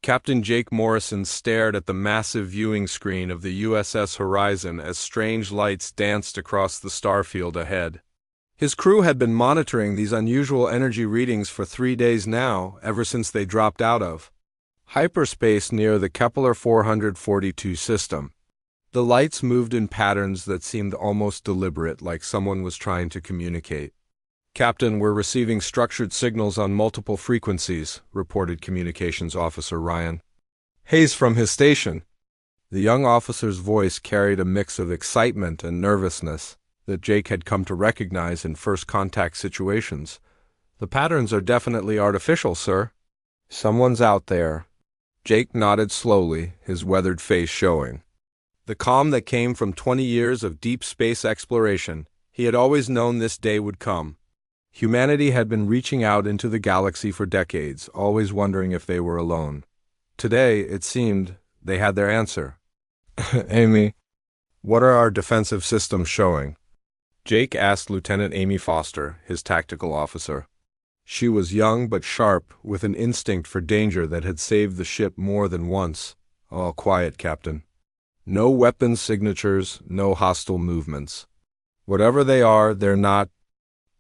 Captain Jake Morrison stared at the massive viewing screen of the USS Horizon as strange lights danced across the starfield ahead. His crew had been monitoring these unusual energy readings for 3 days now, ever since they dropped out of hyperspace near the Kepler 442 system. The lights moved in patterns that seemed almost deliberate, like someone was trying to communicate. "Captain, we're receiving structured signals on multiple frequencies," reported Communications Officer Ryan Hayes from his station. The young officer's voice carried a mix of excitement and nervousness that Jake had come to recognize in first contact situations. "The patterns are definitely artificial, sir." "Someone's out there." Jake nodded slowly, his weathered face showing the calm that came from 20 years of deep space exploration. He had always known this day would come. Humanity had been reaching out into the galaxy for decades, always wondering if they were alone. Today, it seemed, they had their answer. "Amy, what are our defensive systems showing?" Jake asked Lieutenant Amy Foster, his tactical officer. She was young but sharp, with an instinct for danger that had saved the ship more than once. "All quiet, Captain. No weapons signatures, no hostile movements. Whatever they are, they're not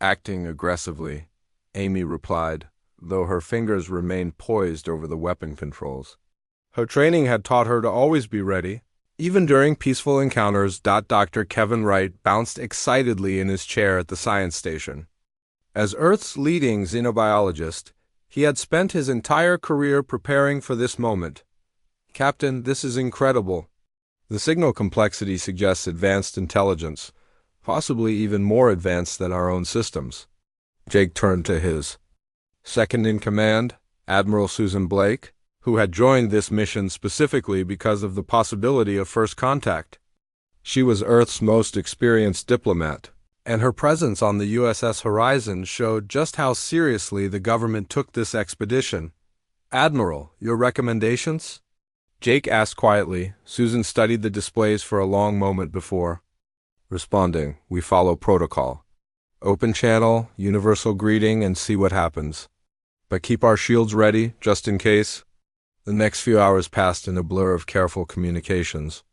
acting aggressively," Amy replied, though her fingers remained poised over the weapon controls. Her training had taught her to always be ready, even during peaceful encounters. Dr. Kevin Wright bounced excitedly in his chair at the science station. As Earth's leading xenobiologist, he had spent his entire career preparing for this moment. "Captain, this is incredible. The signal complexity suggests advanced intelligence, possibly even more advanced than our own systems." Jake turned to his second-in-command, Admiral Susan Blake, who had joined this mission specifically because of the possibility of first contact. She was Earth's most experienced diplomat, and her presence on the USS Horizon showed just how seriously the government took this expedition. "Admiral, your recommendations?" Jake asked quietly. Susan studied the displays for a long moment before responding. "We follow protocol. Open channel, universal greeting, and see what happens. But keep our shields ready, just in case." The next few hours passed in a blur of careful communications.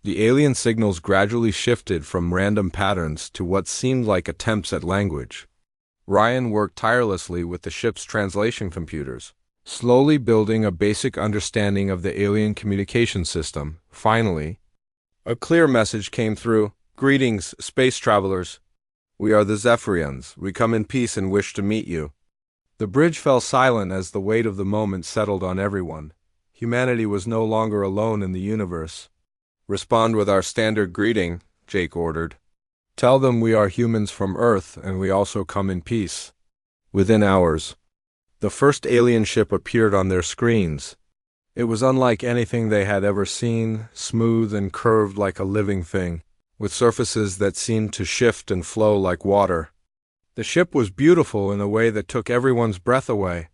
The alien signals gradually shifted from random patterns to what seemed like attempts at language. Ryan worked tirelessly with the ship's translation computers, slowly building a basic understanding of the alien communication system. Finally, a clear message came through. "Greetings, space travelers. We are the Zephyrians. We come in peace and wish to meet you." The bridge fell silent as the weight of the moment settled on everyone. Humanity was no longer alone in the universe. "Respond with our standard greeting," Jake ordered. "Tell them we are humans from Earth and we also come in peace." Within hours, the first alien ship appeared on their screens. It was unlike anything they had ever seen, smooth and curved like a living thing, with surfaces that seemed to shift and flow like water. The ship was beautiful in a way that took everyone's breath away.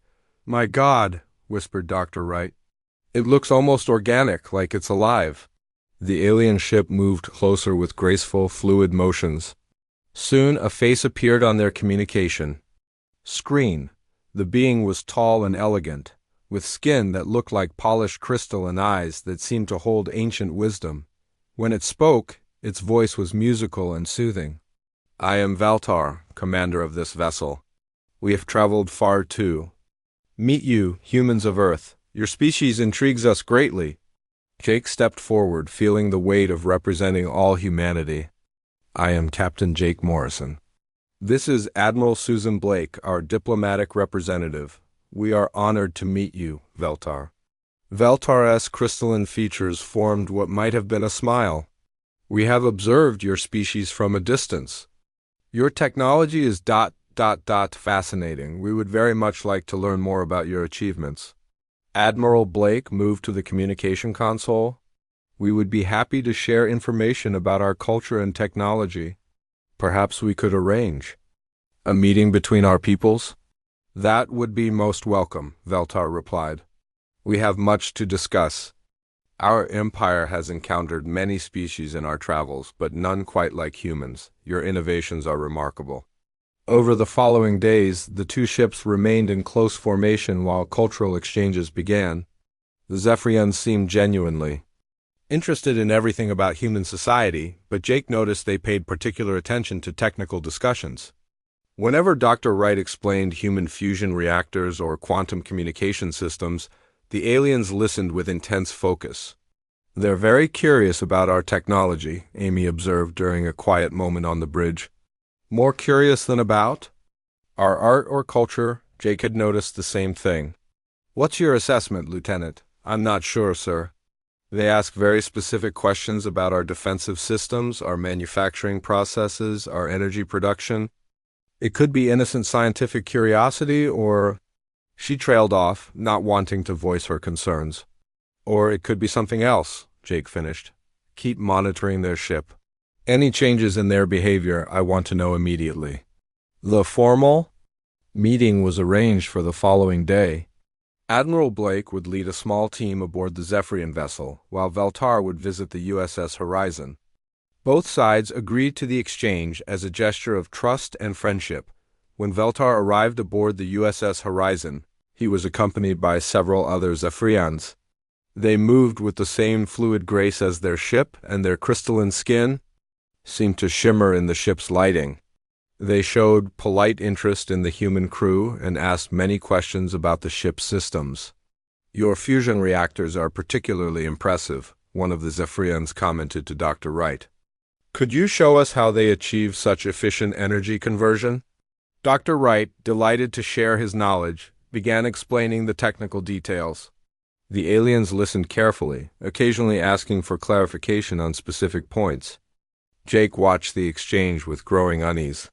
"My God," whispered Dr. Wright. "It looks almost organic, like it's alive." The alien ship moved closer with graceful, fluid motions. Soon a face appeared on their communication screen. The being was tall and elegant, with skin that looked like polished crystal and eyes that seemed to hold ancient wisdom. When it spoke, its voice was musical and soothing. "I am Valtar, commander of this vessel. We have traveled far too. Meet you, humans of Earth. Your species intrigues us greatly." Jake stepped forward, feeling the weight of representing all humanity. "I am Captain Jake Morrison. This is Admiral Susan Blake, our diplomatic representative. We are honored to meet you, Valtar." Valtar's crystalline features formed what might have been a smile. "We have observed your species from a distance. Your technology is fascinating. We would very much like to learn more about your achievements." Admiral Blake moved to the communication console. "We would be happy to share information about our culture and technology. Perhaps we could arrange a meeting between our peoples?" "That would be most welcome," Valtar replied. "We have much to discuss. Our empire has encountered many species in our travels, but none quite like humans. Your innovations are remarkable." Over the following days, the two ships remained in close formation while cultural exchanges began. The Zephyrians seemed genuinely interested in everything about human society, but Jake noticed they paid particular attention to technical discussions. Whenever Dr. Wright explained human fusion reactors or quantum communication systems, the aliens listened with intense focus. "They're very curious about our technology," Amy observed during a quiet moment on the bridge. "More curious than about our art or culture?" Jake had noticed the same thing. "What's your assessment, Lieutenant?" "I'm not sure, sir." They ask very specific questions about our defensive systems, our manufacturing processes, our energy production. It could be innocent scientific curiosity, or... She trailed off, not wanting to voice her concerns. "Or it could be something else," Jake finished. "Keep monitoring their ship. Any changes in their behavior, I want to know immediately." The formal meeting was arranged for the following day. Admiral Blake would lead a small team aboard the Zephyrian vessel, while Veltar would visit the USS Horizon. Both sides agreed to the exchange as a gesture of trust and friendship. When Veltar arrived aboard the USS Horizon, he was accompanied by several other Zephyrians. They moved with the same fluid grace as their ship, and their crystalline skin seemed to shimmer in the ship's lighting. They showed polite interest in the human crew and asked many questions about the ship's systems. "Your fusion reactors are particularly impressive," one of the Zephyrians commented to Dr. Wright. "Could you show us how they achieve such efficient energy conversion?" Dr. Wright, delighted to share his knowledge, began explaining the technical details. The aliens listened carefully, occasionally asking for clarification on specific points. Jake watched the exchange with growing unease.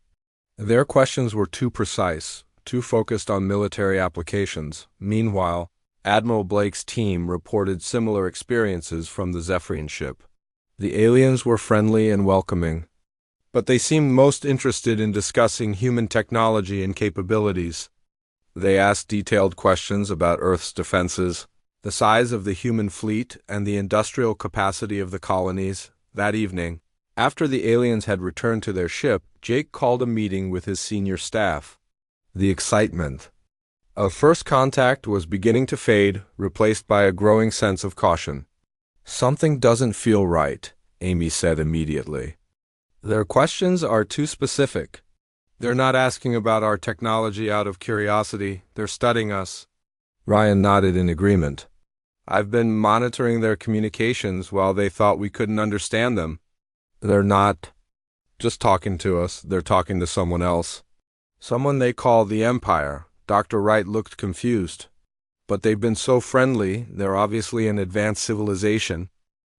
Their questions were too precise, too focused on military applications. Meanwhile, Admiral Blake's team reported similar experiences from the Zephyrian ship. The aliens were friendly and welcoming, but they seemed most interested in discussing human technology and capabilities. They asked detailed questions about Earth's defenses, the size of the human fleet, and the industrial capacity of the colonies. That evening, after the aliens had returned to their ship, Jake called a meeting with his senior staff. The excitement of first contact was beginning to fade, replaced by a growing sense of caution. "Something doesn't feel right," Amy said immediately. "Their questions are too specific. They're not asking about our technology out of curiosity, they're studying us." Ryan nodded in agreement. "I've been monitoring their communications while they thought we couldn't understand them. They're not just talking to us, they're talking to someone else. Someone they call the Empire." Dr. Wright looked confused. "But they've been so friendly, they're obviously an advanced civilization.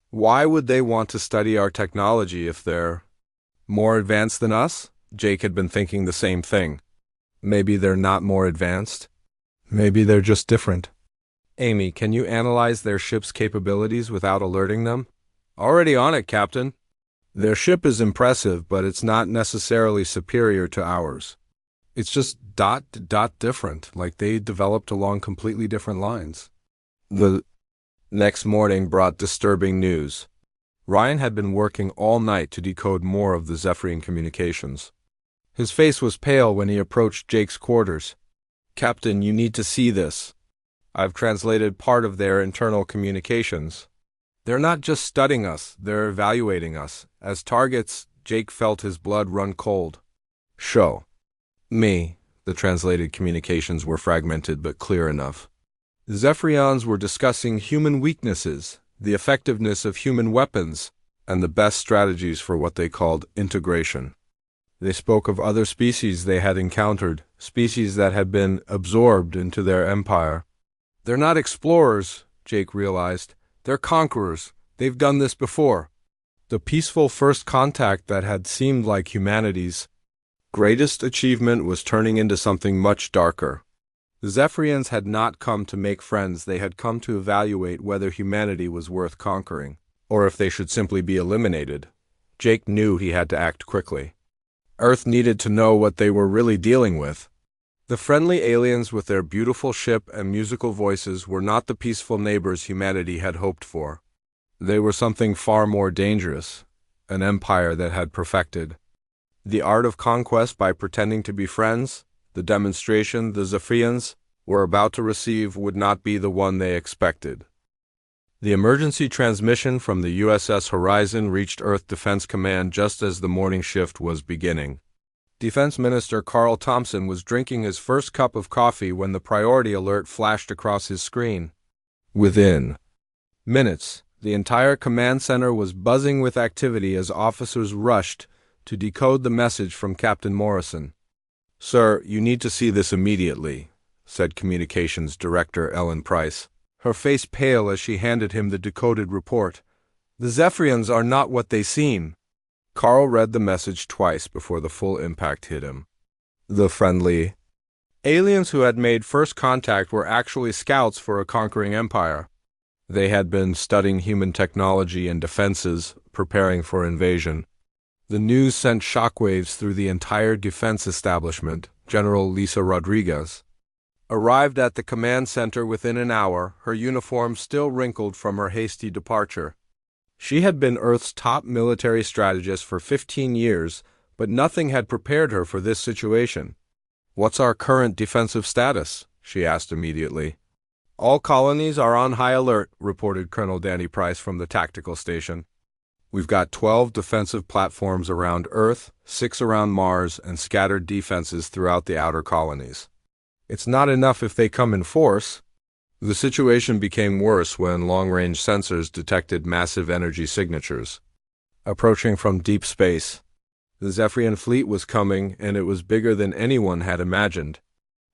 Why would they want to study our technology if they're more advanced than us?" Jake had been thinking the same thing. Maybe they're not more advanced. Maybe they're just different. "Amy, can you analyze their ship's capabilities without alerting them?" "Already on it, Captain." "Their ship is impressive, but it's not necessarily superior to ours. It's just different, like they developed along completely different lines." The next morning brought disturbing news. Ryan had been working all night to decode more of the Zephyrian communications. His face was pale when he approached Jake's quarters. "Captain, you need to see this. I've translated part of their internal communications. They're not just studying us, they're evaluating us. As targets." Jake felt his blood run cold. "Show me." The translated communications were fragmented but clear enough. The Zephyrians were discussing human weaknesses, the effectiveness of human weapons, and the best strategies for what they called integration. They spoke of other species they had encountered, species that had been absorbed into their empire. "They're not explorers," Jake realized. "They're conquerors. They've done this before." The peaceful first contact that had seemed like humanity's greatest achievement was turning into something much darker. The Zephyrians had not come to make friends, they had come to evaluate whether humanity was worth conquering, or if they should simply be eliminated. Jake knew he had to act quickly. Earth needed to know what they were really dealing with. The friendly aliens with their beautiful ship and musical voices were not the peaceful neighbors humanity had hoped for. They were something far more dangerous, an empire that had perfected the art of conquest by pretending to be friends. The demonstration the Zephyrians were about to receive would not be the one they expected. The emergency transmission from the USS Horizon reached Earth Defense Command just as the morning shift was beginning. Defense Minister Carl Thompson was drinking his first cup of coffee when the priority alert flashed across his screen. Within minutes, the entire command center was buzzing with activity as officers rushed to decode the message from Captain Morrison. "Sir, you need to see this immediately," said Communications Director Ellen Price, her face pale as she handed him the decoded report. "The Zephyrians are not what they seem." Carl read the message twice before the full impact hit him. The friendly aliens who had made first contact were actually scouts for a conquering empire. They had been studying human technology and defenses, preparing for invasion. The news sent shockwaves through the entire defense establishment. General Lisa Rodriguez arrived at the command center within an hour, her uniform still wrinkled from her hasty departure. She had been Earth's top military strategist for 15 years, but nothing had prepared her for this situation. "What's our current defensive status?" she asked immediately. "All colonies are on high alert," reported Colonel Danny Price from the tactical station. "We've got 12 defensive platforms around Earth, 6 around Mars, and scattered defenses throughout the outer colonies. It's not enough if they come in force." The situation became worse when long-range sensors detected massive energy signatures approaching from deep space. The Zephyrian fleet was coming, and it was bigger than anyone had imagined.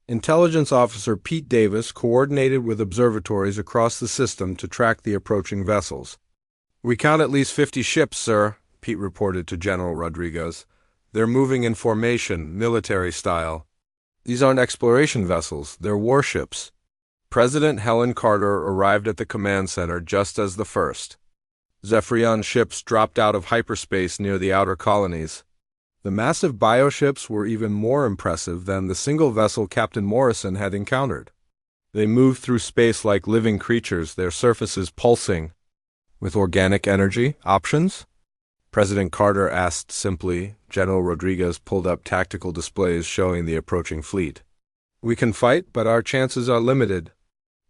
Intelligence Officer Pete Davis coordinated with observatories across the system to track the approaching vessels. "We count at least 50 ships, sir," Pete reported to General Rodriguez. "They're moving in formation, military style. These aren't exploration vessels, they're warships." President Helen Carter arrived at the command center just as the first Zephyrian ships dropped out of hyperspace near the outer colonies. The massive bioships were even more impressive than the single vessel Captain Morrison had encountered. They moved through space like living creatures, their surfaces pulsing. "With organic energy options?" President Carter asked simply. General Rodriguez pulled up tactical displays showing the approaching fleet. "We can fight, but our chances are limited.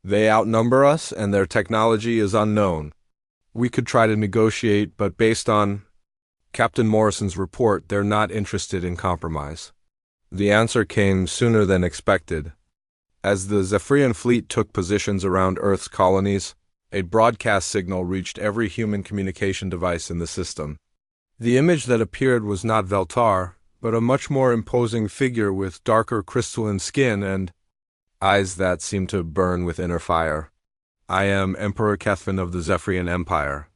They outnumber us, and their technology is unknown. We could try to negotiate, but based on Captain Morrison's report, they're not interested in compromise." The answer came sooner than expected. As the Zephyrian fleet took positions around Earth's colonies, a broadcast signal reached every human communication device in the system. The image that appeared was not Veltar, but a much more imposing figure with darker crystalline skin and eyes that seemed to burn with inner fire. "I am Emperor Kethvin of the Zephyrian Empire,"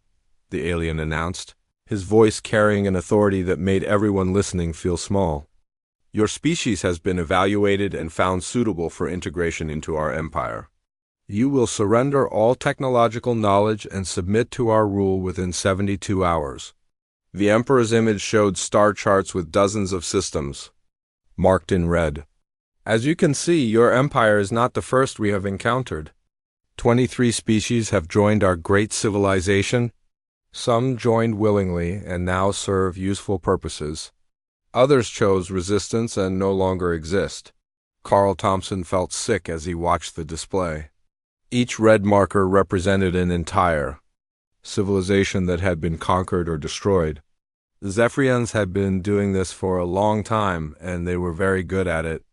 the alien announced, his voice carrying an authority that made everyone listening feel small. "Your species has been evaluated and found suitable for integration into our empire. You will surrender all technological knowledge and submit to our rule within 72 hours. The Emperor's image showed star charts with dozens of systems, marked in red. "As you can see, your empire is not the first we have encountered. 23 species have joined our great civilization. Some joined willingly and now serve useful purposes. Others chose resistance and no longer exist." Carl Thompson felt sick as he watched the display. Each red marker represented an entire civilization that had been conquered or destroyed. The Zephyrians had been doing this for a long time, and they were very good at it.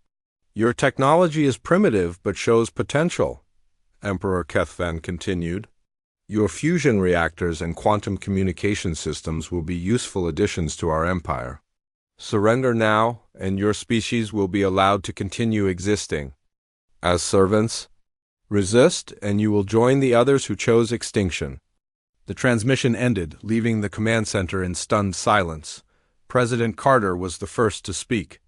"Your technology is primitive but shows potential," Emperor Kethvan continued. "Your fusion reactors and quantum communication systems will be useful additions to our empire. Surrender now, and your species will be allowed to continue existing as servants. Resist, and you will join the others who chose extinction." The transmission ended, leaving the command center in stunned silence. President Carter was the first to speak.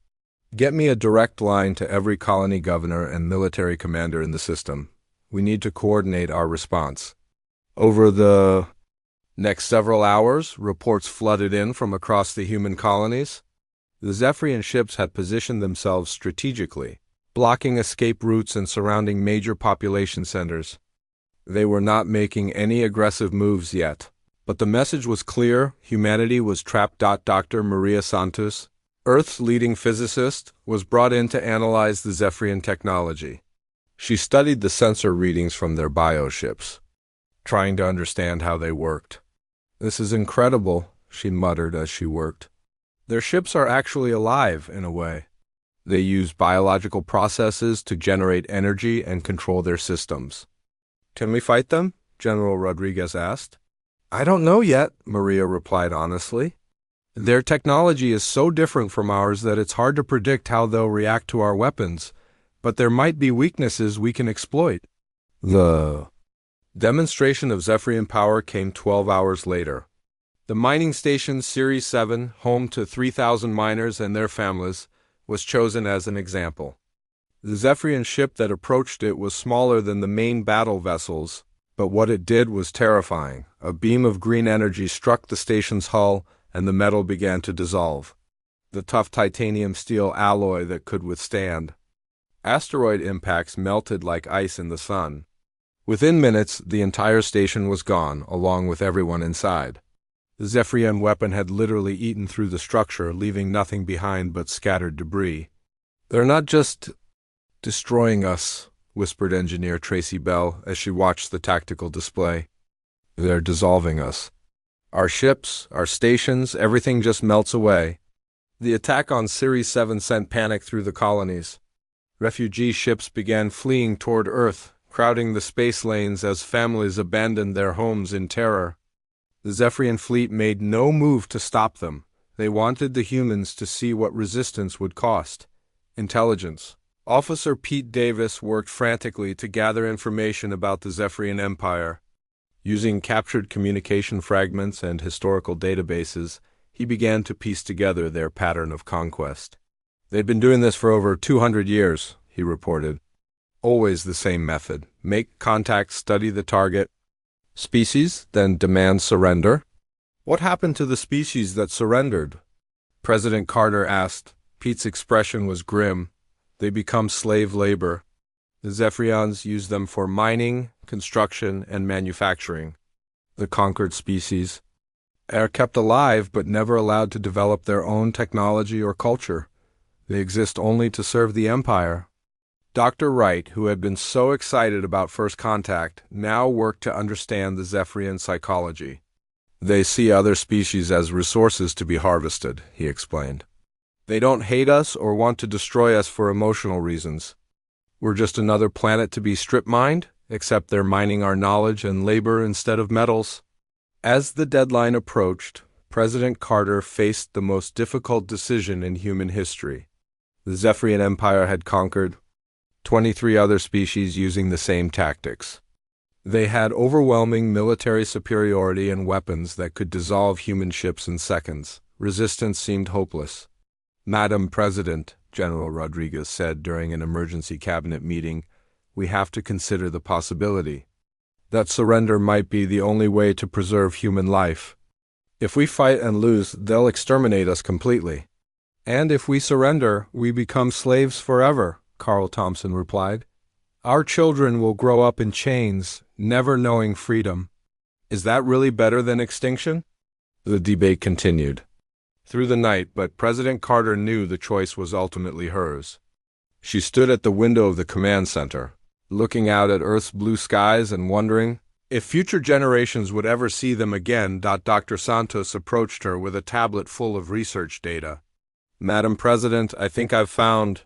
"Get me a direct line to every colony governor and military commander in the system. We need to coordinate our response." Over the next several hours, reports flooded in from across the human colonies. The Zephyrian ships had positioned themselves strategically, blocking escape routes and surrounding major population centers. They were not making any aggressive moves yet, but the message was clear: humanity was trapped. Dr. Maria Santos, Earth's leading physicist, was brought in to analyze the Zephyrian technology. She studied the sensor readings from their bioships, trying to understand how they worked. "This is incredible," she muttered as she worked. "Their ships are actually alive, in a way. They use biological processes to generate energy and control their systems." "Can we fight them?" General Rodriguez asked. "I don't know yet," Maria replied honestly. "Their technology is so different from ours that it's hard to predict how they'll react to our weapons, but there might be weaknesses we can exploit." The demonstration of Zephyrian power came 12 hours later. The mining station Series 7, home to 3,000 miners and their families, was chosen as an example. The Zephyrian ship that approached it was smaller than the main battle vessels, but what it did was terrifying. A beam of green energy struck the station's hull, and the metal began to dissolve. The tough titanium steel alloy that could withstand asteroid impacts melted like ice in the sun. Within minutes, the entire station was gone, along with everyone inside. The Zephyrian weapon had literally eaten through the structure, leaving nothing behind but scattered debris. "They're not just destroying us," whispered Engineer Tracy Bell as she watched the tactical display. "They're dissolving us. Our ships, our stations, everything just melts away." The attack on Series 7 sent panic through the colonies. Refugee ships began fleeing toward Earth, crowding the space lanes as families abandoned their homes in terror. The Zephyrian fleet made no move to stop them. They wanted the humans to see what resistance would cost. Intelligence. Officer Pete Davis worked frantically to gather information about the Zephyrian Empire. Using captured communication fragments and historical databases, he began to piece together their pattern of conquest. "They'd been doing this for over 200 years, he reported. "Always the same method. Make contact, study the target. Species, then demand surrender." "What happened to the species that surrendered?" President Carter asked. Pete's expression was grim. "They become slave labor. The Zephyrians use them for mining, construction, and manufacturing." "The conquered species are kept alive but never allowed to develop their own technology or culture. They exist only to serve the Empire." Dr. Wright, who had been so excited about First Contact, now worked to understand the Zephyrian psychology. "They see other species as resources to be harvested," he explained. "They don't hate us or want to destroy us for emotional reasons. We're just another planet to be strip-mined, except they're mining our knowledge and labor instead of metals." As the deadline approached, President Carter faced the most difficult decision in human history. The Zephyrian Empire had conquered 23 other species using the same tactics. They had overwhelming military superiority and weapons that could dissolve human ships in seconds. Resistance seemed hopeless. "Madam President," General Rodriguez said during an emergency cabinet meeting, "we have to consider the possibility that surrender might be the only way to preserve human life. If we fight and lose, they'll exterminate us completely. And if we surrender, we become slaves forever," Carl Thompson replied. "Our children will grow up in chains, never knowing freedom. Is that really better than extinction?" The debate continued through the night, but President Carter knew the choice was ultimately hers. She stood at the window of the command center, looking out at Earth's blue skies and wondering if future generations would ever see them again. Dr. Santos approached her with a tablet full of research data. "Madam President, I think I've found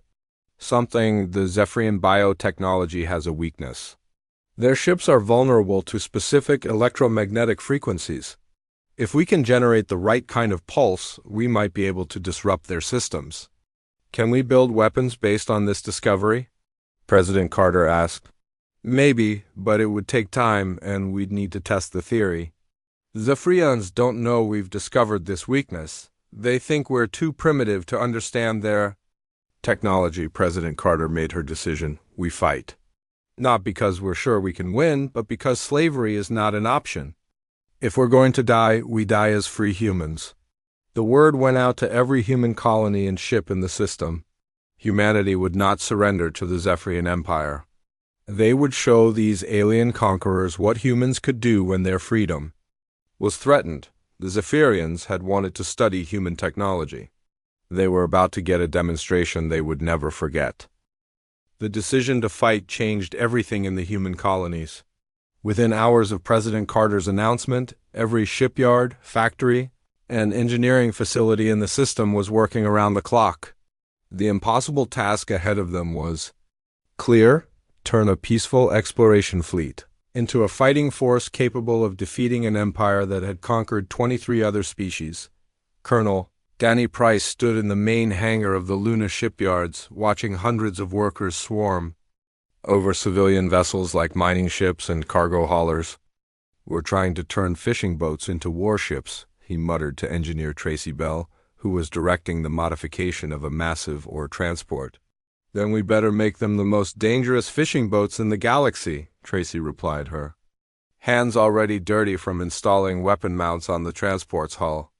something. The Zephyrian biotechnology has a weakness. Their ships are vulnerable to specific electromagnetic frequencies. If we can generate the right kind of pulse, we might be able to disrupt their systems. Can we build weapons based on this discovery?" President Carter asked. "Maybe, but it would take time, and we'd need to test the theory. Zephyrians don't know we've discovered this weakness. They think we're too primitive to understand their technology." President Carter made her decision. "We fight. Not because we're sure we can win, but because slavery is not an option. If we're going to die, we die as free humans." The word went out to every human colony and ship in the system. Humanity would not surrender to the Zephyrian Empire. They would show these alien conquerors what humans could do when their freedom was threatened. The Zephyrians had wanted to study human technology. They were about to get a demonstration they would never forget. The decision to fight changed everything in the human colonies. Within hours of President Carter's announcement, every shipyard, factory, and engineering facility in the system was working around the clock. The impossible task ahead of them was turn a peaceful exploration fleet into a fighting force capable of defeating an empire that had conquered 23 other species. Colonel Danny Price stood in the main hangar of the Luna shipyards, watching hundreds of workers swarm over civilian vessels like mining ships and cargo haulers. "We're trying to turn fishing boats into warships," he muttered to engineer Tracy Bell, who was directing the modification of a massive ore transport. "Then we better make them the most dangerous fishing boats in the galaxy," Tracy replied her, hands already dirty from installing weapon mounts on the transport's hull.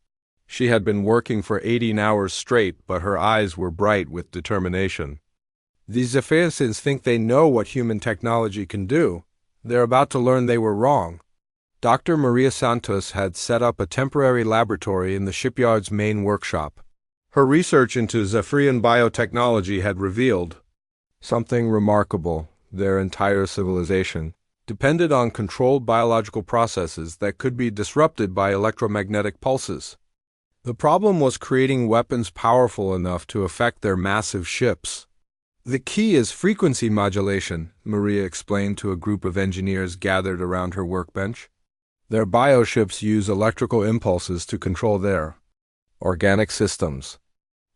She had been working for 18 hours straight, but her eyes were bright with determination. "These Zephyrians think they know what human technology can do. They're about to learn they were wrong." Dr. Maria Santos had set up a temporary laboratory in the shipyard's main workshop. Her research into Zephyrian biotechnology had revealed something remarkable. Their entire civilization depended on controlled biological processes that could be disrupted by electromagnetic pulses. The problem was creating weapons powerful enough to affect their massive ships. "The key is frequency modulation," Maria explained to a group of engineers gathered around her workbench. "Their bioships use electrical impulses to control their organic systems.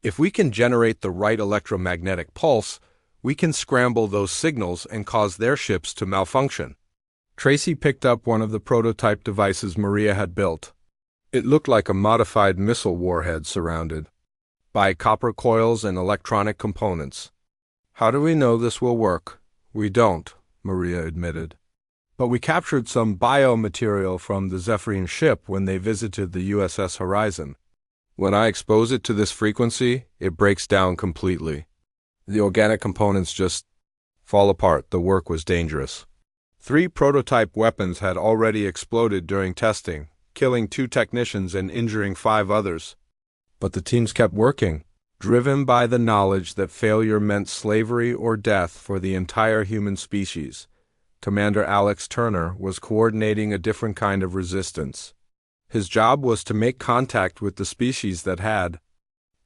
If we can generate the right electromagnetic pulse, we can scramble those signals and cause their ships to malfunction." Tracy picked up one of the prototype devices Maria had built. It looked like a modified missile warhead surrounded by copper coils and electronic components. "How do we know this will work?" "We don't," Maria admitted. "But we captured some biomaterial from the Zephyrian ship when they visited the USS Horizon. When I expose it to this frequency, it breaks down completely. The organic components just fall apart." The work was dangerous. 3 prototype weapons had already exploded during testing, killing 2 technicians and injuring 5 others. But the teams kept working, driven by the knowledge that failure meant slavery or death for the entire human species. Commander Alex Turner was coordinating a different kind of resistance. His job was to make contact with the species that had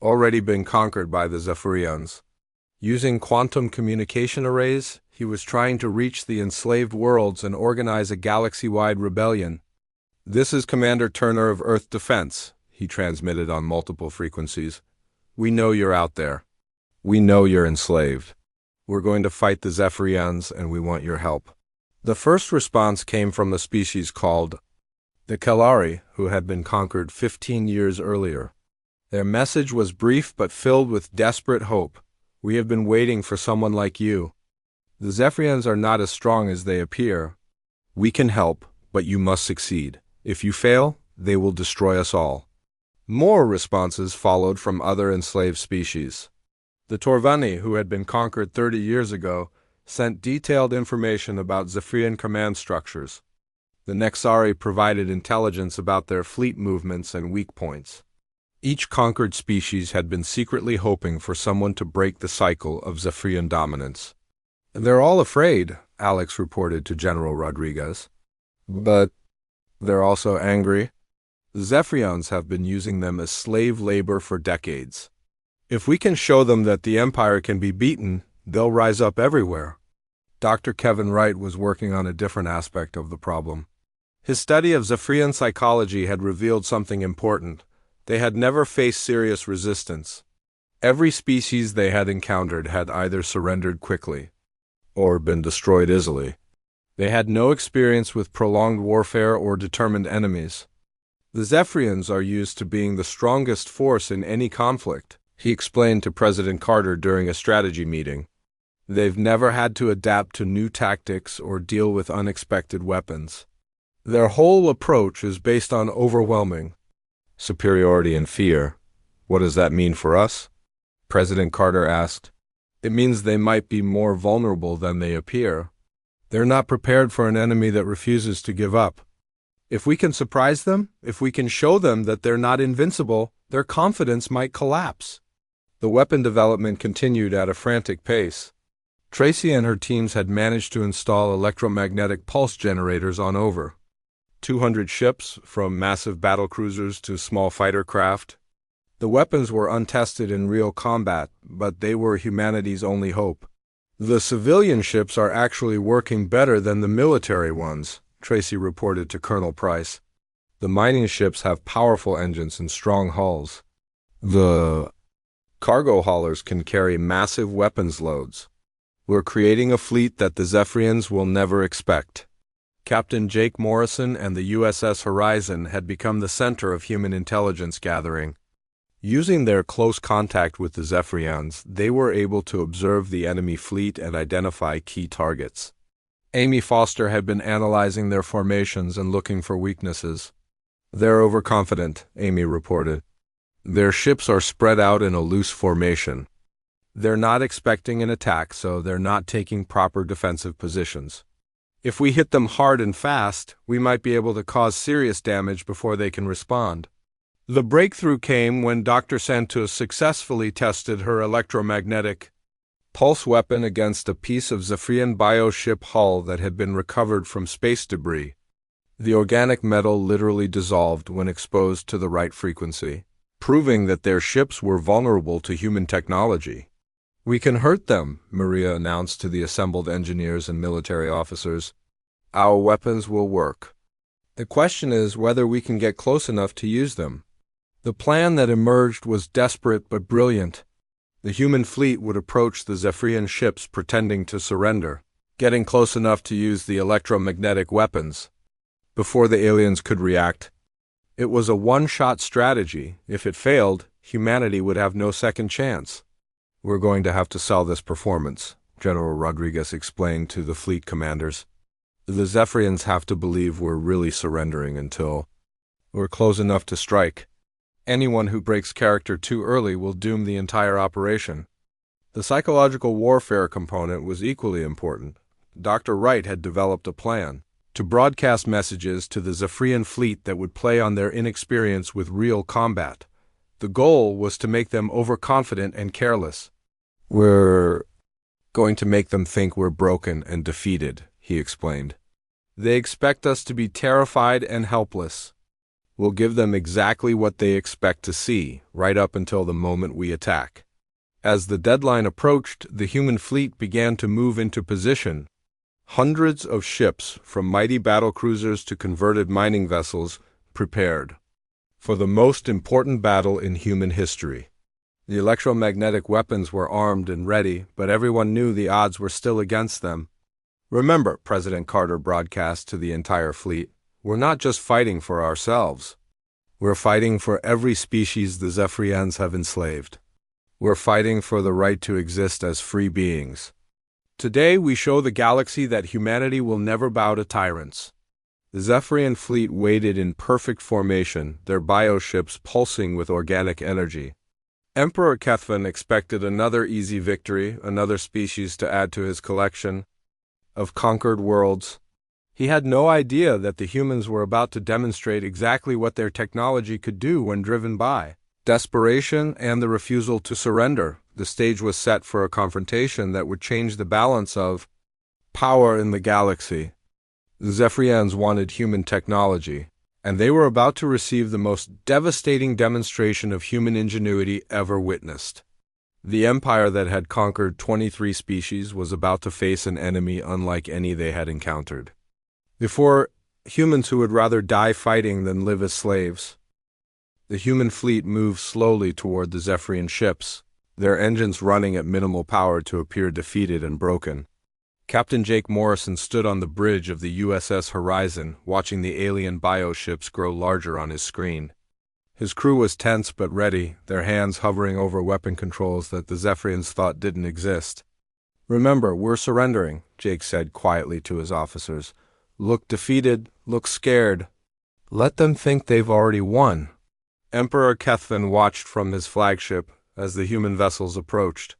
already been conquered by the Zephyrians. Using quantum communication arrays, he was trying to reach the enslaved worlds and organize a galaxy-wide rebellion. "This is Commander Turner of Earth Defense," he transmitted on multiple frequencies. "We know you're out there. We know you're enslaved. We're going to fight the Zephyrians, and we want your help." The first response came from a species called the Kalari, who had been conquered 15 years earlier. Their message was brief but filled with desperate hope. "We have been waiting for someone like you. The Zephyrians are not as strong as they appear. We can help, but you must succeed. If you fail, they will destroy us all." More responses followed from other enslaved species. The Torvani, who had been conquered 30 years ago, sent detailed information about Zephyrian command structures. The Nexari provided intelligence about their fleet movements and weak points. Each conquered species had been secretly hoping for someone to break the cycle of Zephyrian dominance. "They're all afraid," Alex reported to General Rodriguez. "But they're also angry. The Zephyrians have been using them as slave labor for decades. If we can show them that the Empire can be beaten, they'll rise up everywhere." Dr. Kevin Wright was working on a different aspect of the problem. His study of Zephyrian psychology had revealed something important. They had never faced serious resistance. Every species they had encountered had either surrendered quickly or been destroyed easily. They had no experience with prolonged warfare or determined enemies. "The Zephyrians are used to being the strongest force in any conflict," he explained to President Carter during a strategy meeting. "They've never had to adapt to new tactics or deal with unexpected weapons. Their whole approach is based on overwhelming superiority and fear." "What does that mean for us?" President Carter asked. "It means they might be more vulnerable than they appear. They're not prepared for an enemy that refuses to give up. If we can surprise them, if we can show them that they're not invincible, their confidence might collapse." The weapon development continued at a frantic pace. Tracy and her teams had managed to install electromagnetic pulse generators on over 200 ships, from massive battlecruisers to small fighter craft. The weapons were untested in real combat, but they were humanity's only hope. "The civilian ships are actually working better than the military ones," Tracy reported to Colonel Price. "The mining ships have powerful engines and strong hulls. The cargo haulers can carry massive weapons loads. We're creating a fleet that the Zephyrians will never expect." Captain Jake Morrison and the USS Horizon had become the center of human intelligence gathering. Using their close contact with the Zephyrians, they were able to observe the enemy fleet and identify key targets. Amy Foster had been analyzing their formations and looking for weaknesses. "They're overconfident," Amy reported. "Their ships are spread out in a loose formation. They're not expecting an attack, so they're not taking proper defensive positions. If we hit them hard and fast, we might be able to cause serious damage before they can respond." The breakthrough came when Dr. Santos successfully tested her electromagnetic pulse weapon against a piece of Zephyrian bioship hull that had been recovered from space debris. The organic metal literally dissolved when exposed to the right frequency, proving that their ships were vulnerable to human technology. "We can hurt them," Maria announced to the assembled engineers and military officers. "Our weapons will work. The question is whether we can get close enough to use them." The plan that emerged was desperate but brilliant. The human fleet would approach the Zephyrian ships pretending to surrender, getting close enough to use the electromagnetic weapons before the aliens could react. It was a one-shot strategy. If it failed, humanity would have no second chance. "We're going to have to sell this performance," General Rodriguez explained to the fleet commanders. "The Zephyrians have to believe we're really surrendering until we're close enough to strike. Anyone who breaks character too early will doom the entire operation." The psychological warfare component was equally important. Dr. Wright had developed a plan to broadcast messages to the Zephyrian fleet that would play on their inexperience with real combat. The goal was to make them overconfident and careless. "We're going to make them think we're broken and defeated," he explained. "They expect us to be terrified and helpless. We'll give them exactly what they expect to see, right up until the moment we attack." As the deadline approached, the human fleet began to move into position. Hundreds of ships, from mighty battlecruisers to converted mining vessels, prepared for the most important battle in human history. The electromagnetic weapons were armed and ready, but everyone knew the odds were still against them. "Remember," President Carter broadcast to the entire fleet, "we're not just fighting for ourselves. We're fighting for every species the Zephyrians have enslaved. We're fighting for the right to exist as free beings. Today we show the galaxy that humanity will never bow to tyrants." The Zephyrian fleet waited in perfect formation, their bioships pulsing with organic energy. Emperor Kethvan expected another easy victory, another species to add to his collection of conquered worlds. He had no idea that the humans were about to demonstrate exactly what their technology could do when driven by desperation and the refusal to surrender. The stage was set for a confrontation that would change the balance of power in the galaxy. The Zephyrians wanted human technology, and they were about to receive the most devastating demonstration of human ingenuity ever witnessed. The empire that had conquered 23 species was about to face an enemy unlike any they had encountered before, humans who would rather die fighting than live as slaves. The human fleet moved slowly toward the Zephyrian ships, their engines running at minimal power to appear defeated and broken. Captain Jake Morrison stood on the bridge of the USS Horizon, watching the alien bioships grow larger on his screen. His crew was tense but ready, their hands hovering over weapon controls that the Zephyrians thought didn't exist. "Remember, we're surrendering," Jake said quietly to his officers. "Look defeated, look scared. Let them think they've already won." Emperor Kethvan watched from his flagship as the human vessels approached.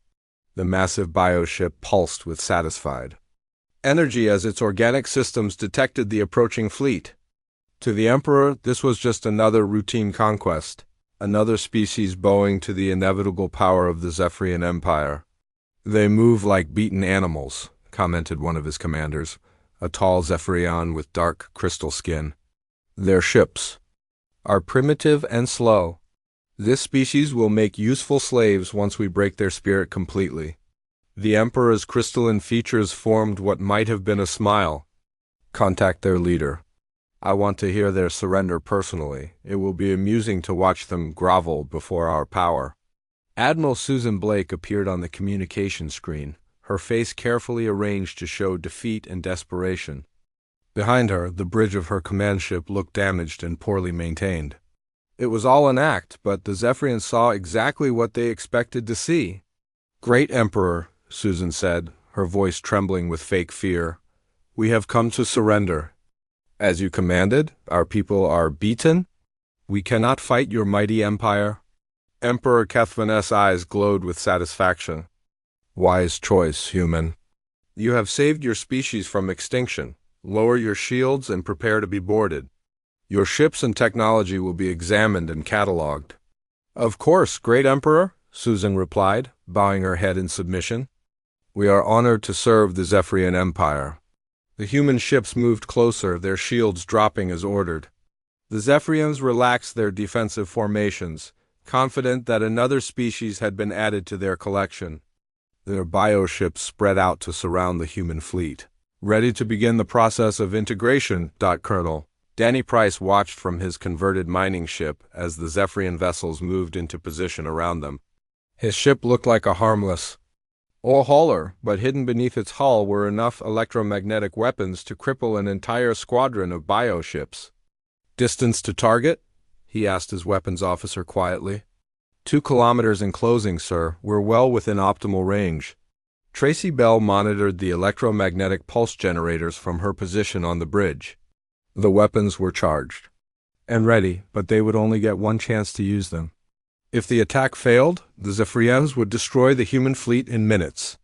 The massive bioship pulsed with satisfied energy as its organic systems detected the approaching fleet. To the Emperor, this was just another routine conquest, another species bowing to the inevitable power of the Zephyrian Empire. They move like beaten animals, commented one of his commanders, a tall Zephyrion with dark crystal skin. Their ships are primitive and slow. This species will make useful slaves once we break their spirit completely. The Emperor's crystalline features formed what might have been a smile. Contact their leader. I want to hear their surrender personally. It will be amusing to watch them grovel before our power. Admiral Susan Blake appeared on the communication screen, her face carefully arranged to show defeat and desperation. Behind her, the bridge of her command ship looked damaged and poorly maintained. It was all an act, but the Zephyrians saw exactly what they expected to see. "Great Emperor," Susan said, her voice trembling with fake fear, "we have come to surrender. As you commanded, our people are beaten. We cannot fight your mighty empire." Emperor Kethvan's eyes glowed with satisfaction. "Wise choice, human. You have saved your species from extinction. Lower your shields and prepare to be boarded. Your ships and technology will be examined and catalogued." "Of course, Great Emperor," Susan replied, bowing her head in submission. "We are honored to serve the Zephyrian Empire." The human ships moved closer, their shields dropping as ordered. The Zephyrians relaxed their defensive formations, confident that another species had been added to their collection. Their bioships spread out to surround the human fleet. "Ready to begin the process of integration, Colonel." Danny Price watched from his converted mining ship as the Zephyrian vessels moved into position around them. His ship looked like a harmless old hauler, but hidden beneath its hull were enough electromagnetic weapons to cripple an entire squadron of bioships. "Distance to target?" he asked his weapons officer quietly. 2 kilometers in closing, sir. We're well within optimal range." Tracy Bell monitored the electromagnetic pulse generators from her position on the bridge. The weapons were charged and ready, but they would only get one chance to use them. If the attack failed, the Zephyrians would destroy the human fleet in minutes.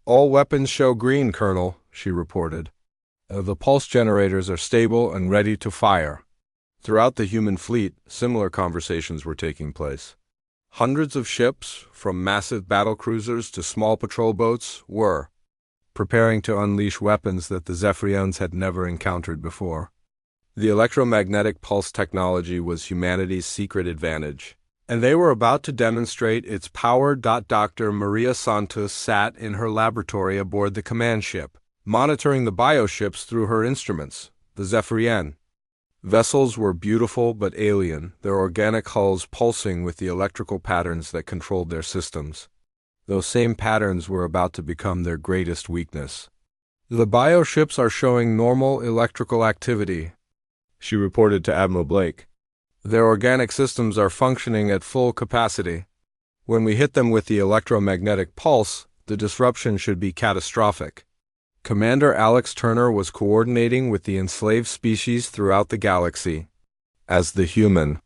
"All weapons show green, Colonel," she reported. "The pulse generators are stable and ready to fire." Throughout the human fleet, similar conversations were taking place. Hundreds of ships, from massive battlecruisers to small patrol boats, were preparing to unleash weapons that the Zephyrians had never encountered before. The electromagnetic pulse technology was humanity's secret advantage, and they were about to demonstrate its power. Dr. Maria Santos sat in her laboratory aboard the command ship, monitoring the bioships through her instruments, the Zephyrian. Vessels were beautiful but alien, their organic hulls pulsing with the electrical patterns that controlled their systems. Those same patterns were about to become their greatest weakness. "The bioships are showing normal electrical activity," she reported to Admiral Blake. "Their organic systems are functioning at full capacity. When we hit them with the electromagnetic pulse, the disruption should be catastrophic." Commander Alex Turner was coordinating with the enslaved species throughout the galaxy. As the human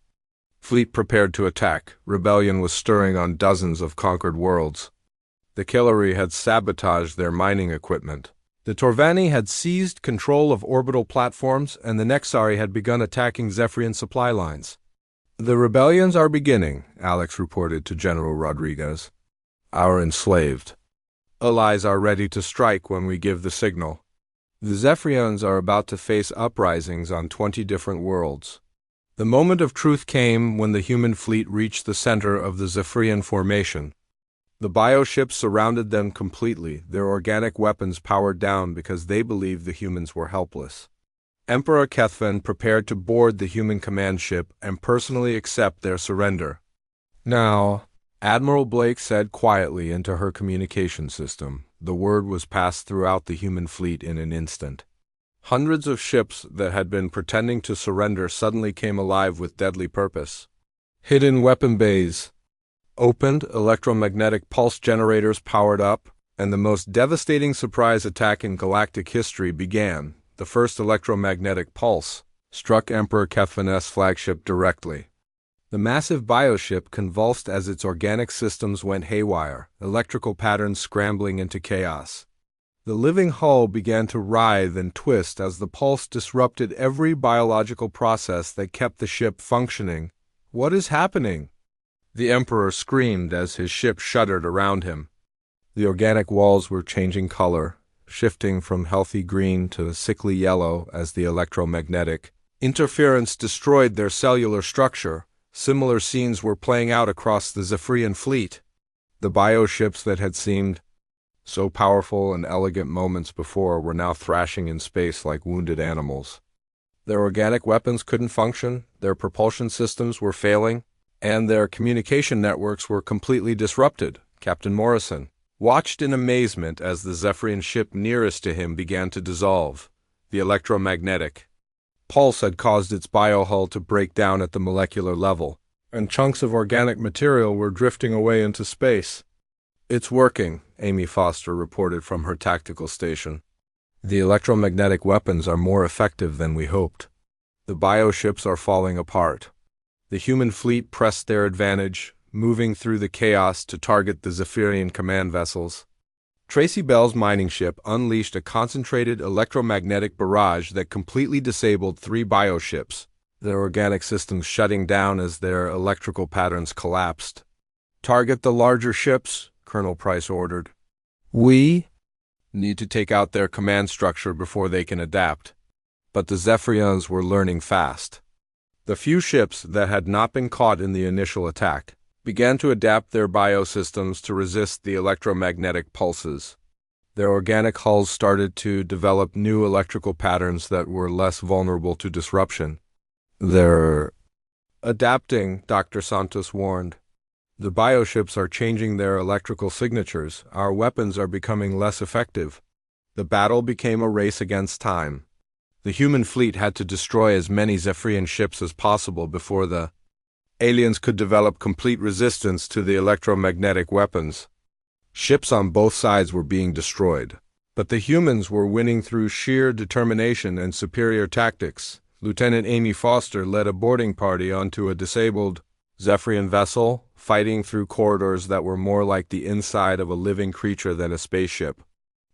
fleet prepared to attack, rebellion was stirring on dozens of conquered worlds. The Killari had sabotaged their mining equipment. The Torvani had seized control of orbital platforms, and the Nexari had begun attacking Zephyrian supply lines. "The rebellions are beginning," Alex reported to General Rodriguez. "Our enslaved allies are ready to strike when we give the signal. The Zephyrians are about to face uprisings on 20 different worlds." The moment of truth came when the human fleet reached the center of the Zephyrian formation. The bioships surrounded them completely, their organic weapons powered down because they believed the humans were helpless. Emperor Kethvan prepared to board the human command ship and personally accept their surrender. "Now," Admiral Blake said quietly into her communication system. The word was passed throughout the human fleet in an instant. Hundreds of ships that had been pretending to surrender suddenly came alive with deadly purpose. Hidden weapon bays opened, electromagnetic pulse generators powered up, and the most devastating surprise attack in galactic history began. The first electromagnetic pulse struck Emperor Kethvan's flagship directly. The massive bioship convulsed as its organic systems went haywire, electrical patterns scrambling into chaos. The living hull began to writhe and twist as the pulse disrupted every biological process that kept the ship functioning. "What is happening?" The Emperor screamed as his ship shuddered around him. The organic walls were changing color, shifting from healthy green to sickly yellow as the electromagnetic interference destroyed their cellular structure. Similar scenes were playing out across the Zephyrian fleet. The bioships that had seemed so powerful and elegant moments before were now thrashing in space like wounded animals. Their organic weapons couldn't function, their propulsion systems were failing, and their communication networks were completely disrupted. Captain Morrison watched in amazement as the Zephyrian ship nearest to him began to dissolve. The electromagnetic pulse had caused its biohull to break down at the molecular level, and chunks of organic material were drifting away into space. "It's working," Amy Foster reported from her tactical station. "The electromagnetic weapons are more effective than we hoped. The bioships are falling apart." The human fleet pressed their advantage, moving through the chaos to target the Zephyrian command vessels. Tracy Bell's mining ship unleashed a concentrated electromagnetic barrage that completely disabled 3 bioships, their organic systems shutting down as their electrical patterns collapsed. "Target the larger ships," Colonel Price ordered. "We need to take out their command structure before they can adapt." But the Zephyrians were learning fast. The few ships that had not been caught in the initial attack began to adapt their biosystems to resist the electromagnetic pulses. Their organic hulls started to develop new electrical patterns that were less vulnerable to disruption. "They're adapting," Dr. Santos warned. "The bioships are changing their electrical signatures. Our weapons are becoming less effective." The battle became a race against time. The human fleet had to destroy as many Zephyrian ships as possible before the aliens could develop complete resistance to the electromagnetic weapons. Ships on both sides were being destroyed, but the humans were winning through sheer determination and superior tactics. Lieutenant Amy Foster led a boarding party onto a disabled Zephyrian vessel, fighting through corridors that were more like the inside of a living creature than a spaceship.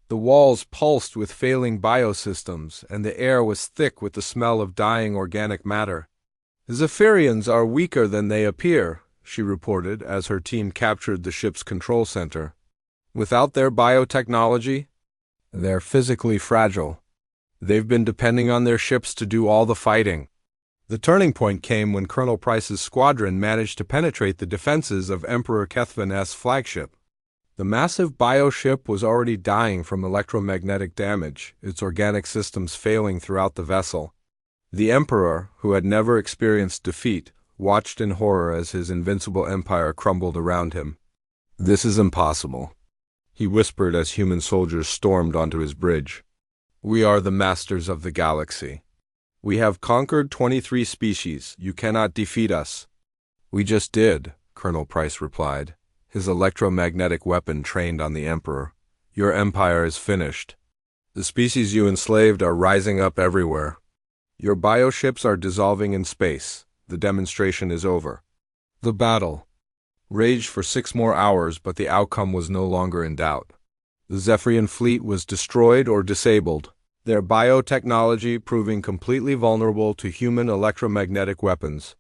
The walls pulsed with failing biosystems, and the air was thick with the smell of dying organic matter. "The Zephyrians are weaker than they appear," she reported as her team captured the ship's control center. "Without their biotechnology, they're physically fragile. They've been depending on their ships to do all the fighting." The turning point came when Colonel Price's squadron managed to penetrate the defenses of Emperor Kethvan's flagship. The massive bioship was already dying from electromagnetic damage, its organic systems failing throughout the vessel. The Emperor, who had never experienced defeat, watched in horror as his invincible empire crumbled around him. "This is impossible," he whispered as human soldiers stormed onto his bridge. "We are the masters of the galaxy. We have conquered 23 species. You cannot defeat us." "We just did," Colonel Price replied, his electromagnetic weapon trained on the Emperor. "Your empire is finished. The species you enslaved are rising up everywhere. Your bioships are dissolving in space. The demonstration is over." The battle raged for 6 more hours, but the outcome was no longer in doubt. The Zephyrian fleet was destroyed or disabled, their biotechnology proving completely vulnerable to human electromagnetic weapons.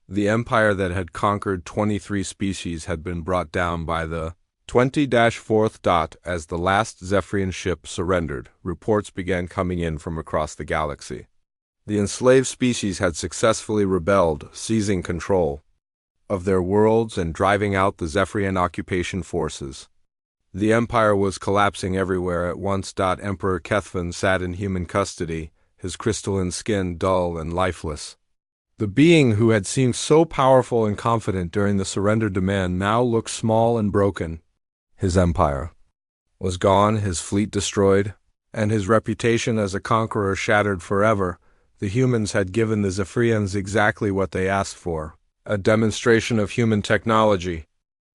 The empire that had conquered 23 species had been brought down by the 20-4th dot as the last Zephyrian ship surrendered. Reports began coming in from across the galaxy. The enslaved species had successfully rebelled, seizing control of their worlds and driving out the Zephyrian occupation forces. The empire was collapsing everywhere at once. Emperor Kethvan sat in human custody, his crystalline skin dull and lifeless. The being who had seemed so powerful and confident during the surrender demand now looked small and broken. His empire was gone, his fleet destroyed, and his reputation as a conqueror shattered forever. The humans had given the Zephyrians exactly what they asked for, a demonstration of human technology.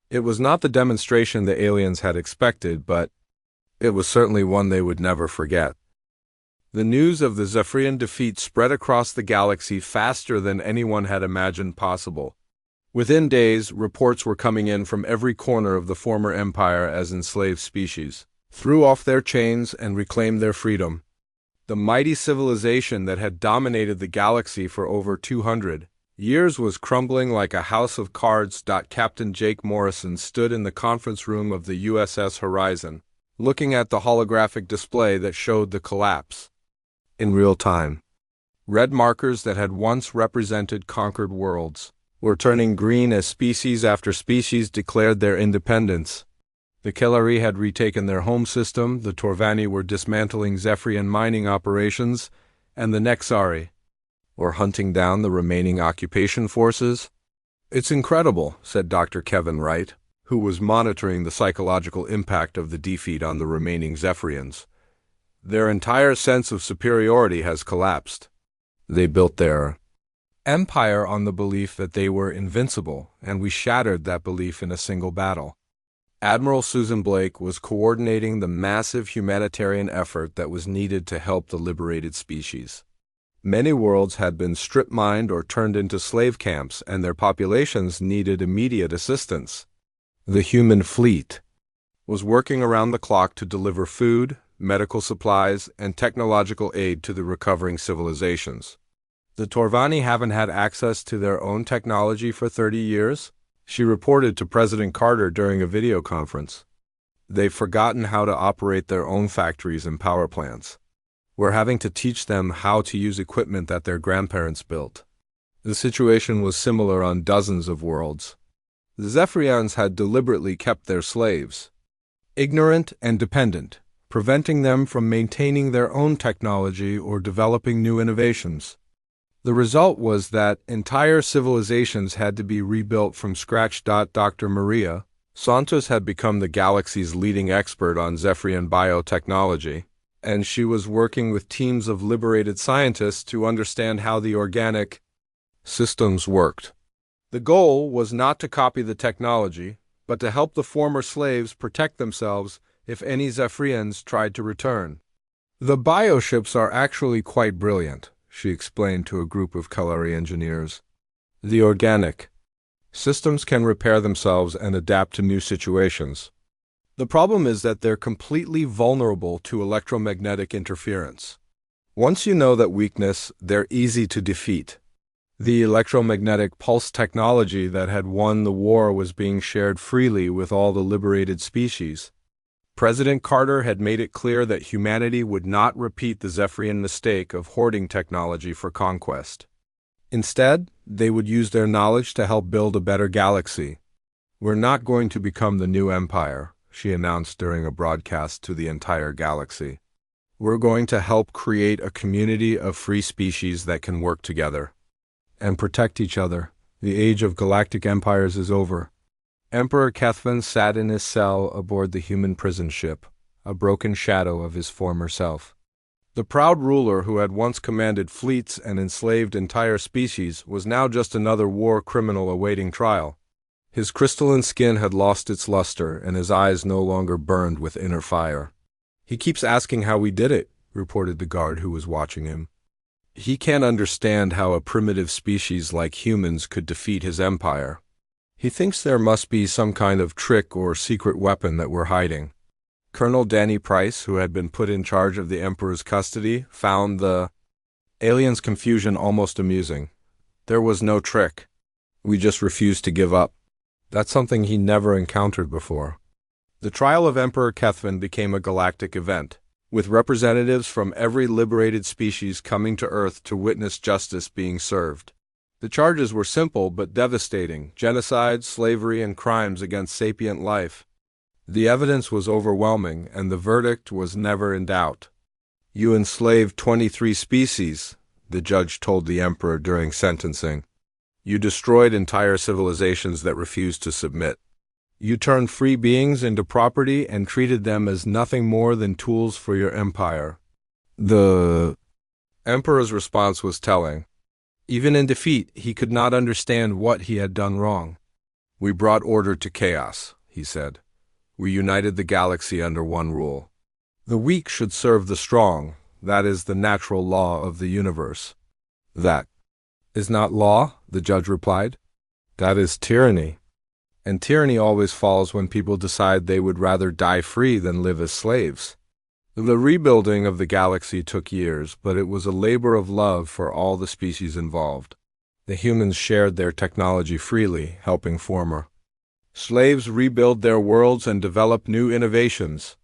It was not the demonstration the aliens had expected, but it was certainly one they would never forget. The news of the Zephyrian defeat spread across the galaxy faster than anyone had imagined possible. Within days, reports were coming in from every corner of the former empire as enslaved species threw off their chains and reclaimed their freedom. The mighty civilization that had dominated the galaxy for over 200 Years was crumbling like a house of cards. Captain Jake Morrison stood in the conference room of the USS Horizon, looking at the holographic display that showed the collapse. In real time, red markers that had once represented conquered worlds were turning green as species after species declared their independence. The Kellari had retaken their home system, the Torvani were dismantling Zephyrian mining operations, and the Nexari were hunting down the remaining occupation forces. "It's incredible," said Dr. Kevin Wright, who was monitoring the psychological impact of the defeat on the remaining Zephyrians. "Their entire sense of superiority has collapsed. They built their empire on the belief that they were invincible, and we shattered that belief in a single battle." Admiral Susan Blake was coordinating the massive humanitarian effort that was needed to help the liberated species. Many worlds had been strip-mined or turned into slave camps, and their populations needed immediate assistance. The human fleet was working around the clock to deliver food, medical supplies, and technological aid to the recovering civilizations. "The Torvani haven't had access to their own technology for 30 years, she reported to President Carter during a video conference. "They've forgotten how to operate their own factories and power plants. We're having to teach them how to use equipment that their grandparents built." The situation was similar on dozens of worlds. The Zephyrians had deliberately kept their slaves ignorant and dependent, preventing them from maintaining their own technology or developing new innovations. The result was that entire civilizations had to be rebuilt from scratch. Dr. Maria Santos had become the galaxy's leading expert on Zephyrian biotechnology, and she was working with teams of liberated scientists to understand how the organic systems worked. The goal was not to copy the technology, but to help the former slaves protect themselves if any Zephyrians tried to return. "The bioships are actually quite brilliant," she explained to a group of Kellari engineers. "The organic systems can repair themselves and adapt to new situations. The problem is that they're completely vulnerable to electromagnetic interference. Once you know that weakness, they're easy to defeat." The electromagnetic pulse technology that had won the war was being shared freely with all the liberated species. President Carter had made it clear that humanity would not repeat the Zephyrian mistake of hoarding technology for conquest. Instead, they would use their knowledge to help build a better galaxy. "We're not going to become the new empire," she announced during a broadcast to the entire galaxy. "We're going to help create a community of free species that can work together and protect each other. The age of galactic empires is over." Emperor Kethvin sat in his cell aboard the human prison ship, a broken shadow of his former self. The proud ruler who had once commanded fleets and enslaved entire species was now just another war criminal awaiting trial. His crystalline skin had lost its luster, and his eyes no longer burned with inner fire. "He keeps asking how we did it," reported the guard who was watching him. "He can't understand how a primitive species like humans could defeat his empire. He thinks there must be some kind of trick or secret weapon that we're hiding." Colonel Danny Price, who had been put in charge of the Emperor's custody, found the aliens' confusion almost amusing. "There was no trick. We just refused to give up." That's something he never encountered before. The trial of Emperor Kethvin became a galactic event, with representatives from every liberated species coming to Earth to witness justice being served. The charges were simple but devastating: genocide, slavery, and crimes against sapient life. The evidence was overwhelming, and the verdict was never in doubt. "You enslaved 23 species," the judge told the Emperor during sentencing. "You destroyed entire civilizations that refused to submit. You turned free beings into property and treated them as nothing more than tools for your empire." The Emperor's response was telling. Even in defeat, he could not understand what he had done wrong. "We brought order to chaos," he said. "We united the galaxy under one rule. The weak should serve the strong. That is the natural law of the universe." "That is not law," the judge replied. "That is tyranny. And tyranny always falls when people decide they would rather die free than live as slaves." The rebuilding of the galaxy took years, but it was a labor of love for all the species involved. The humans shared their technology freely, helping former slaves rebuild their worlds and develop new innovations.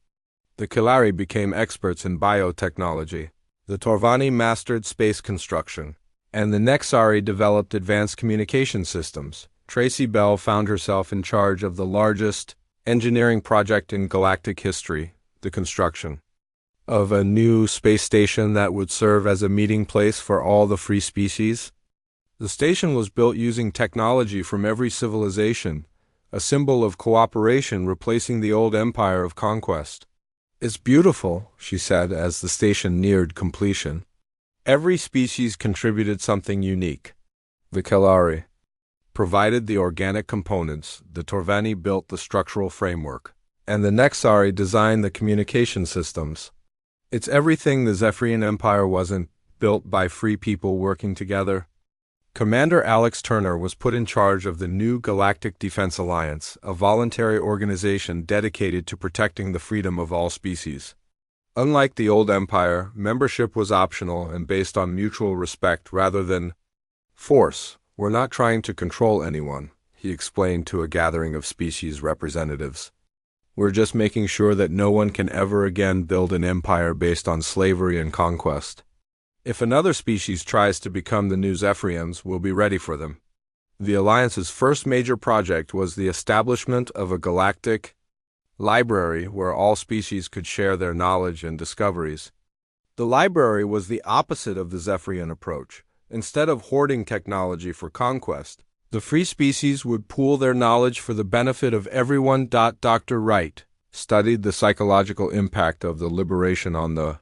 The Kilari became experts in biotechnology. The Torvani mastered space construction, and the Nexari developed advanced communication systems. Tracy Bell found herself in charge of the largest engineering project in galactic history, the construction of a new space station that would serve as a meeting place for all the free species. The station was built using technology from every civilization, a symbol of cooperation replacing the old empire of conquest. "It's beautiful," she said as the station neared completion. Every species contributed something unique. The Kalari provided the organic components, the Torvani built the structural framework, and the Nexari designed the communication systems. It's everything the Zephyrian Empire wasn't, built by free people working together. Commander Alex Turner was put in charge of the new Galactic Defense Alliance, a voluntary organization dedicated to protecting the freedom of all species. Unlike the old empire, membership was optional and based on mutual respect rather than force. "We're not trying to control anyone," he explained to a gathering of species representatives. "We're just making sure that no one can ever again build an empire based on slavery and conquest. If another species tries to become the new Zephyrians, we'll be ready for them." The Alliance's first major project was the establishment of a galactic library where all species could share their knowledge and discoveries. The library was the opposite of the Zephyrian approach. Instead of hoarding technology for conquest, the free species would pool their knowledge for the benefit of everyone. Dr. Wright studied the psychological impact of the liberation on the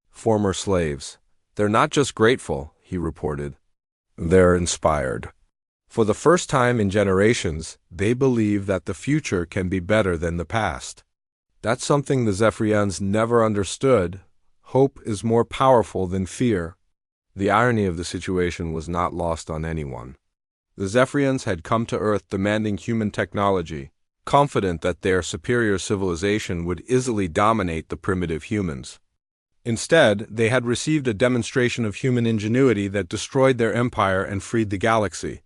former slaves. "They're not just grateful," he reported. "They're inspired. For the first time in generations, they believe that the future can be better than the past. That's something the Zephyrians never understood. Hope is more powerful than fear." The irony of the situation was not lost on anyone. The Zephyrians had come to Earth demanding human technology, confident that their superior civilization would easily dominate the primitive humans. Instead, they had received a demonstration of human ingenuity that destroyed their empire and freed the galaxy.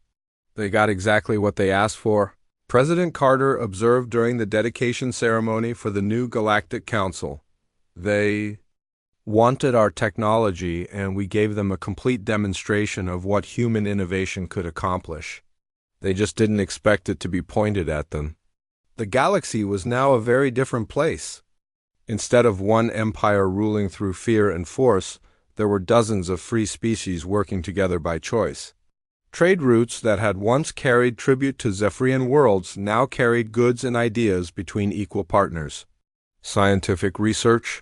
They got exactly what they asked for. President Carter observed during the dedication ceremony for the new Galactic Council. "They wanted our technology, and we gave them a complete demonstration of what human innovation could accomplish. They just didn't expect it to be pointed at them." The galaxy was now a very different place. Instead of one empire ruling through fear and force, there were dozens of free species working together by choice. Trade routes that had once carried tribute to Zephyrian worlds now carried goods and ideas between equal partners. Scientific research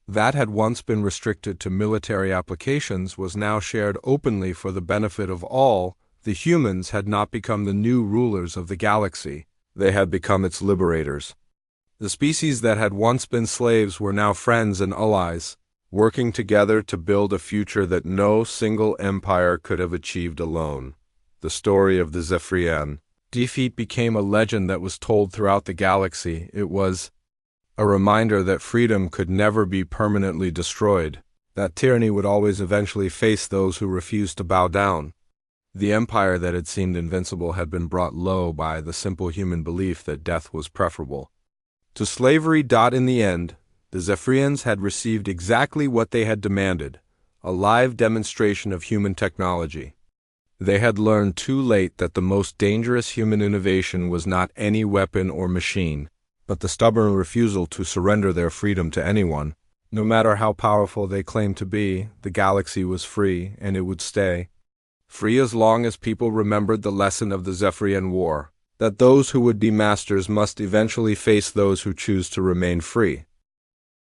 that had once been restricted to military applications was now shared openly for the benefit of all. The humans had not become the new rulers of the galaxy. They had become its liberators. The species that had once been slaves were now friends and allies, working together to build a future that no single empire could have achieved alone. The story of the Zephyrian defeat became a legend that was told throughout the galaxy. It was a reminder that freedom could never be permanently destroyed, that tyranny would always eventually face those who refused to bow down. The empire that had seemed invincible had been brought low by the simple human belief that death was preferable to slavery. In the end, the Zephyrians had received exactly what they had demanded, a live demonstration of human technology. They had learned too late that the most dangerous human innovation was not any weapon or machine, but the stubborn refusal to surrender their freedom to anyone. No matter how powerful they claimed to be, the galaxy was free, and it would stay free as long as people remembered the lesson of the Zephyrian War, that those who would be masters must eventually face those who choose to remain free.